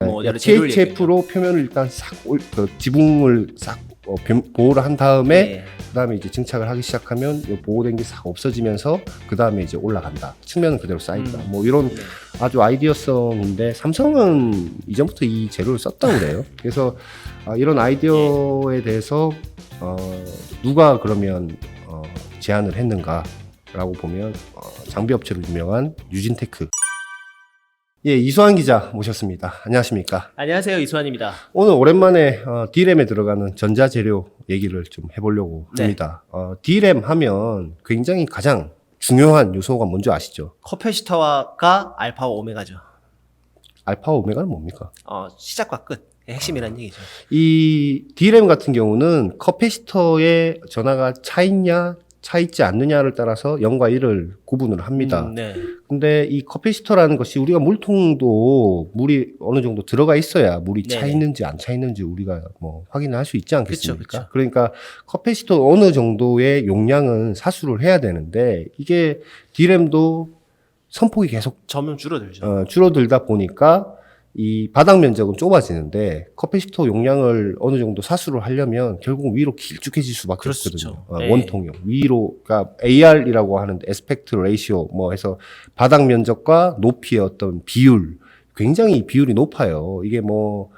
뭐 여러 재료를 THF로 표면을 일단 지붕을 싹 보호를 한 다음에 네. 그다음에 이제 증착을 하기 시작하면 이 보호된 게 싹 없어지면서 그다음에 이제 올라간다. 측면은 그대로 쌓인다. 뭐 이런 네. 아주 아이디어성인데 삼성은 이전부터 이 재료를 썼다고 그래요. 그래서 이런 아이디어에 대해서 누가 그러면 제안을 했는가라고 보면 장비 업체로 유명한 유진테크. 예, 이수환 기자 모셨습니다. 안녕하십니까? 안녕하세요, 이수환입니다. 오늘 오랜만에 D램에 들어가는 전자재료 얘기를 좀 해보려고 네. 합니다. D램 하면 굉장히 가장 중요한 요소가 뭔지 아시죠? 커패시터가 알파와 오메가죠. 알파와 오메가는 뭡니까? 시작과 끝의 핵심이라는 얘기죠. 이 D램 같은 경우는 커패시터의 전하가 차 있냐 차 있지 않느냐를 따라서 0과 1을 구분을 합니다. 네. 근데 이 커패시터라는 것이 우리가 물통도 물이 어느 정도 들어가 있어야 물이 차 네네. 있는지 안 차 있는지 우리가 뭐 확인을 할 수 있지 않겠습니까? 그쵸. 그러니까 커패시터 어느 정도의 용량은 사수를 해야 되는데 이게 D램도 선폭이 계속 점점 줄어들죠. 줄어들다 보니까 이 바닥 면적은 좁아지는데 커패시터 용량을 어느 정도 사수를 하려면 결국 위로 길쭉해질 수밖에 그렇죠. 없거든요. 네. 원통형 위로, 그러니까 AR이라고 하는 에스펙트 레이시오 뭐 해서 바닥 면적과 높이의 어떤 비율, 굉장히 비율이 높아요. 이게 뭐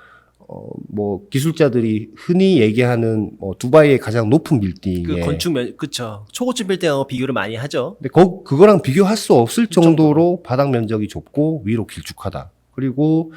기술자들이 흔히 얘기하는 두바이의 가장 높은 빌딩에 그 건축 그쵸. 초고층 빌딩하고 비교를 많이 하죠. 근데 그거랑 비교할 수 없을 정도로 바닥 면적이 좁고 위로 길쭉하다. 그리고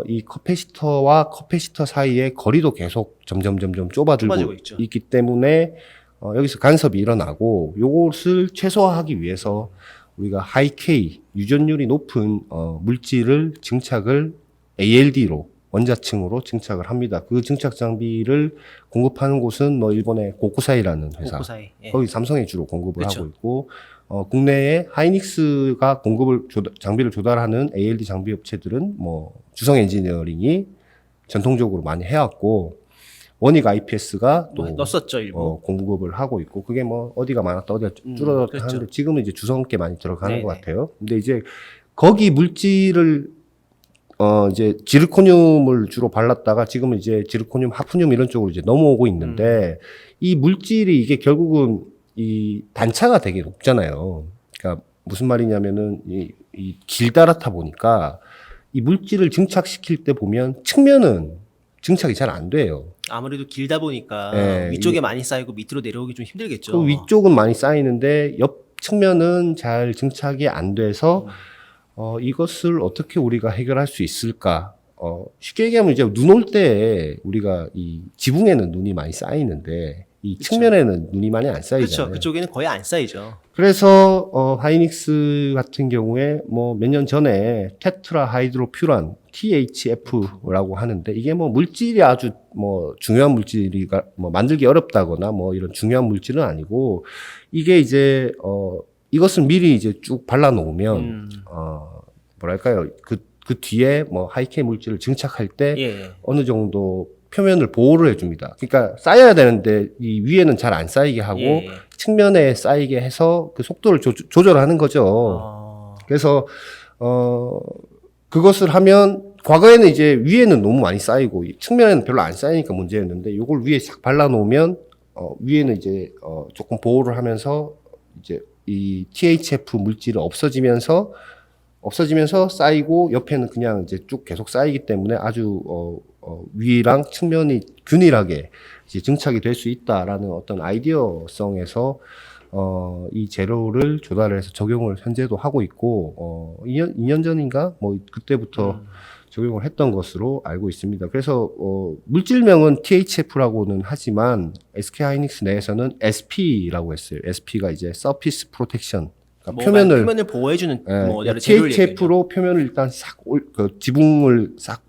이 커패시터와 커패시터 사이의 거리도 계속 점점 좁아지고 있죠. 있기 때문에 여기서 간섭이 일어나고 요것을 최소화하기 위해서 우리가 하이K 유전율이 높은 물질을 증착을 ALD로 원자층으로 증착을 합니다. 그 증착 장비를 공급하는 곳은 뭐 일본의 고쿠사이라는 회사. 고쿠사이. 예. 거기 삼성이 주로 공급을 그쵸. 하고 있고 국내에 하이닉스가 장비를 조달하는 ALD 장비 업체들은 뭐 주성 엔지니어링이 전통적으로 많이 해왔고 원익 IPS가 또 넣었었죠, 일부. 공급을 하고 있고 그게 뭐 어디가 많았다 어디가 줄어들었다 그렇죠. 하는데 지금은 이제 주성께 많이 들어가는 네네. 것 같아요. 근데 이제 거기 물질을 이제 지르코늄을 주로 발랐다가 지금은 이제 지르코늄, 하프늄 이런 쪽으로 이제 넘어오고 있는데 이 물질이 이게 결국은 이 단차가 되게 높잖아요. 그러니까 무슨 말이냐면은 이 길다랗다 보니까 이 물질을 증착시킬 때 보면 측면은 증착이 잘 안 돼요. 아무래도 길다 보니까 예, 위쪽에 많이 쌓이고 밑으로 내려오기 좀 힘들겠죠. 그 위쪽은 많이 쌓이는데 옆 측면은 잘 증착이 안 돼서 이것을 어떻게 우리가 해결할 수 있을까? 쉽게 얘기하면 이제 눈 올 때 우리가 이 지붕에는 눈이 많이 쌓이는데 이 그쵸. 측면에는 눈이 많이 안 쌓이잖아요. 그렇죠. 그쪽에는 거의 안 쌓이죠. 그래서 하이닉스 같은 경우에 뭐 몇 년 전에 테트라 하이드로퓨란 THF라고 하는데 이게 뭐 물질이 아주 뭐 중요한 물질이가 뭐 만들기 어렵다거나 뭐 이런 중요한 물질은 아니고 이게 이제 이것을 미리 이제 쭉 발라 놓으면 뭐랄까요? 그 뒤에 뭐 하이케 물질을 증착할 때 예. 어느 정도 표면을 보호를 해줍니다. 그러니까 쌓여야 되는데 이 위에는 잘 안 쌓이게 하고 예. 측면에 쌓이게 해서 그 속도를 조절하는 거죠. 그래서 그것을 하면 과거에는 이제 위에는 너무 많이 쌓이고 측면에는 별로 안 쌓이니까 문제였는데 이걸 위에 싹 발라 놓으면 위에는 이제 조금 보호를 하면서 이제 이 THF 물질이 없어지면서 쌓이고 옆에는 그냥 이제 쭉 계속 쌓이기 때문에 아주 위랑 측면이 균일하게 이제 증착이 될 수 있다라는 어떤 아이디어성에서 이 재료를 조달을 해서 적용을 현재도 하고 있고 2년 전인가 뭐 그때부터 적용을 했던 것으로 알고 있습니다. 그래서 물질명은 THF라고는 하지만 SK 하이닉스 내에서는 SP라고 했어요. SP가 이제 Surface Protection. 그러니까 표면을 보호해주는 뭐 여러 재료를 THF로 표면을 일단 지붕을 싹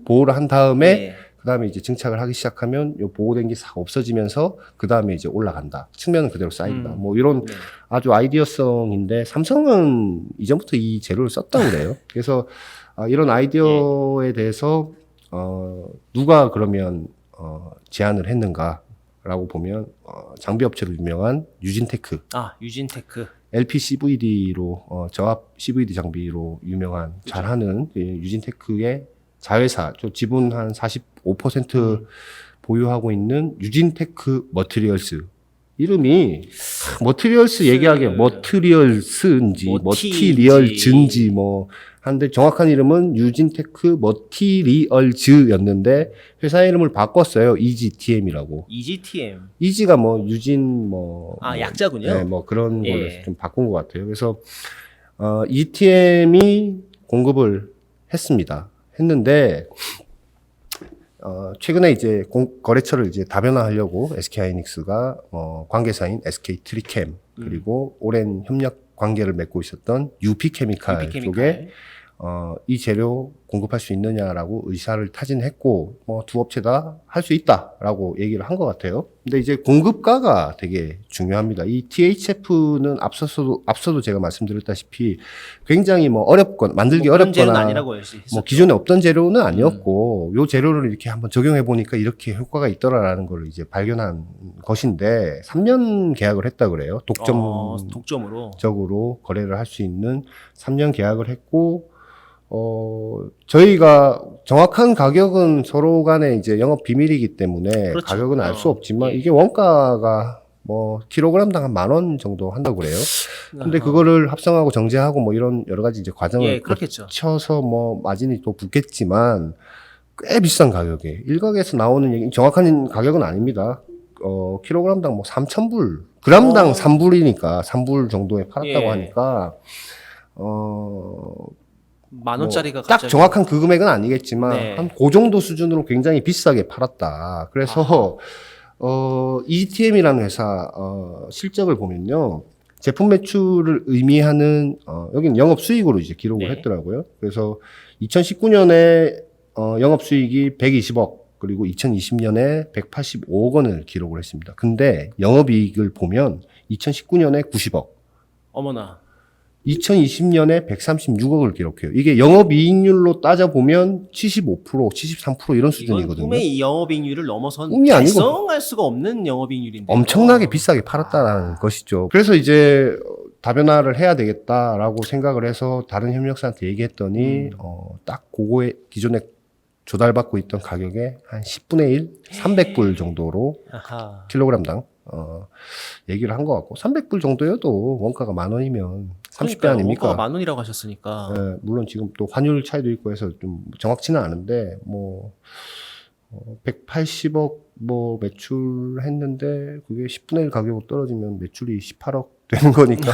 보호를 한 다음에 예. 그다음에 이제 증착을 하기 시작하면 요 보호된 게 싹 없어지면서 그다음에 이제 올라간다. 측면은 그대로 쌓인다. 뭐 이런 네. 아주 아이디어성인데 삼성은 이전부터 이 재료를 썼다고 그래요. 그래서 이런 아이디어에 대해서 누가 그러면 제안을 했는가라고 보면 장비 업체로 유명한 유진테크. 유진테크. LPCVD로 저압 CVD 장비로 유명한 잘하는 유진테크의 자회사, 저 지분 한 45% 보유하고 있는 유진테크 머티리얼스. 이름이 머티리얼스 얘기하기에 머티리얼스인지 머티리얼즈인지 뭐 한데 정확한 이름은 유진테크 머티리얼즈였는데 회사 이름을 바꿨어요. EGTM이라고. EGTM. EG가 뭐 유진 뭐 약자군요. 네, 뭐 그런 걸로 좀 바꾼 것 같아요. 그래서 ETM이 공급을 했는데 최근에 이제 거래처를 이제 다변화하려고 SK하이닉스가 관계사인 SK트리캠 그리고 오랜 협력 관계를 맺고 있었던 UP케미칼 쪽에 이 재료 공급할 수 있느냐라고 의사를 타진했고 두 업체 다 할 수 있다라고 얘기를 한 것 같아요. 근데 이제 공급가가 되게 중요합니다. 이 THF는 앞서도 제가 말씀드렸다시피 굉장히 어렵거나 만들기 어렵거나 아니라고 기존에 없던 재료는 아니었고 요 재료를 이렇게 한번 적용해 보니까 이렇게 효과가 있더라라는 걸 이제 발견한 것인데 3년 계약을 했다 그래요. 독점적으로 거래를 할 수 있는 3년 계약을 했고 저희가 정확한 가격은 서로 간에 이제 영업 비밀이기 때문에 그렇죠. 가격은 알 수 없지만 이게 원가가 킬로그램당 한 10,000원 정도 한다고 그래요. 근데 그거를 합성하고 정제하고 이런 여러 가지 이제 과정을 거쳐서 마진이 또 붙겠지만 꽤 비싼 가격에 일각에서 나오는 얘기 정확한 가격은 아닙니다. 킬로그램당 3,000불, 그램당 3불이니까 3불 정도에 팔았다고 하니까 10,000원짜리가 딱 정확한 그 금액은 아니겠지만 한 그 정도 수준으로 굉장히 비싸게 팔았다. 그래서 ETM이라는 회사 실적을 보면요. 제품 매출을 의미하는 여기는 영업 수익으로 이제 기록을 했더라고요. 그래서 2019년에 영업 수익이 120억 그리고 2020년에 185억 원을 기록을 했습니다. 근데 영업이익을 보면 2019년에 90억. 어머나. 2020년에 136억을 기록해요. 이게 영업이익률로 따져보면 75%, 73% 이런 수준이거든요. 꿈의 이 영업이익률을 넘어선 꿈이 아니고 달성할 수가 없는 영업이익률인데 엄청나게 비싸게 팔았다라는 것이죠. 그래서 이제 다변화를 해야 되겠다라고 생각을 해서 다른 협력사한테 얘기했더니 딱 그거에 기존에 조달받고 있던 가격에 한 10분의 1, 300불 정도로 킬로그램당 얘기를 한 것 같고 300불 정도여도 원가가 10,000원이면 30배 아닙니까? 원가가 10,000원이라고 하셨으니까. 네, 물론 지금 또 환율 차이도 있고 해서 좀 정확치는 않은데 180억 매출했는데 그게 10분의 1 가격으로 떨어지면 매출이 18억 되는 거니까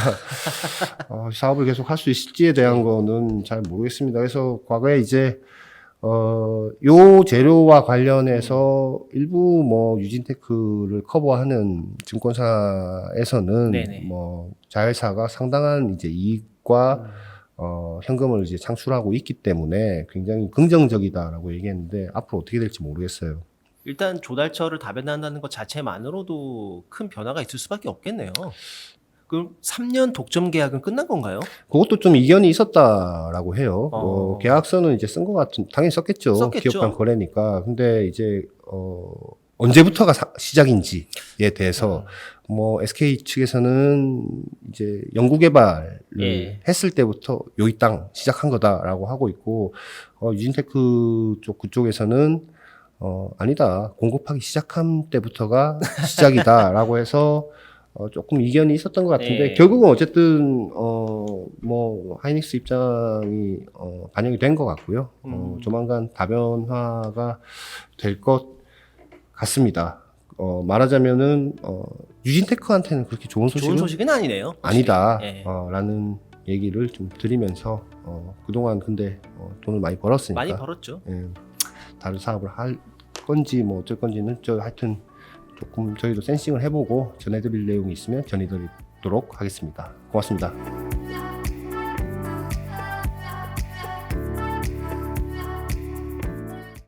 사업을 계속 할 수 있을지에 대한 거는 잘 모르겠습니다. 그래서 과거에 이제 요 재료와 관련해서 일부 유진테크를 커버하는 증권사에서는 자회사가 상당한 이제 이익과 현금을 이제 창출하고 있기 때문에 굉장히 긍정적이다라고 얘기했는데 앞으로 어떻게 될지 모르겠어요. 일단 조달처를 다변화한다는 것 자체만으로도 큰 변화가 있을 수밖에 없겠네요. 그럼 3년 독점 계약은 끝난 건가요? 그것도 좀 이견이 있었다라고 해요. 계약서는 이제 쓴 것 당연히 썼겠죠. 기업간 거래니까. 근데 이제 언제부터가 시작인지에 대해서 SK 측에서는 이제 연구 개발을 했을 때부터 요 땅 시작한 거다라고 하고 있고 유진테크 그쪽에서는 아니다. 공급하기 시작한 때부터가 시작이다라고 해서 조금 이견이 있었던 것 같은데 결국은 어쨌든 하이닉스 입장이 반영이 된 것 같고요. 조만간 다변화가 될 것 같습니다. 말하자면은 유진테크한테는 그렇게 좋은 소식은 아니네요. 아니다. 라는 얘기를 좀 드리면서 그동안 근데 돈을 많이 벌었으니까 많이 벌었죠. 다른 사업을 할 건지 어쩔 건지는 하여튼 조금 저희도 센싱을 해보고 전해드릴 내용이 있으면 전해드리도록 하겠습니다. 고맙습니다.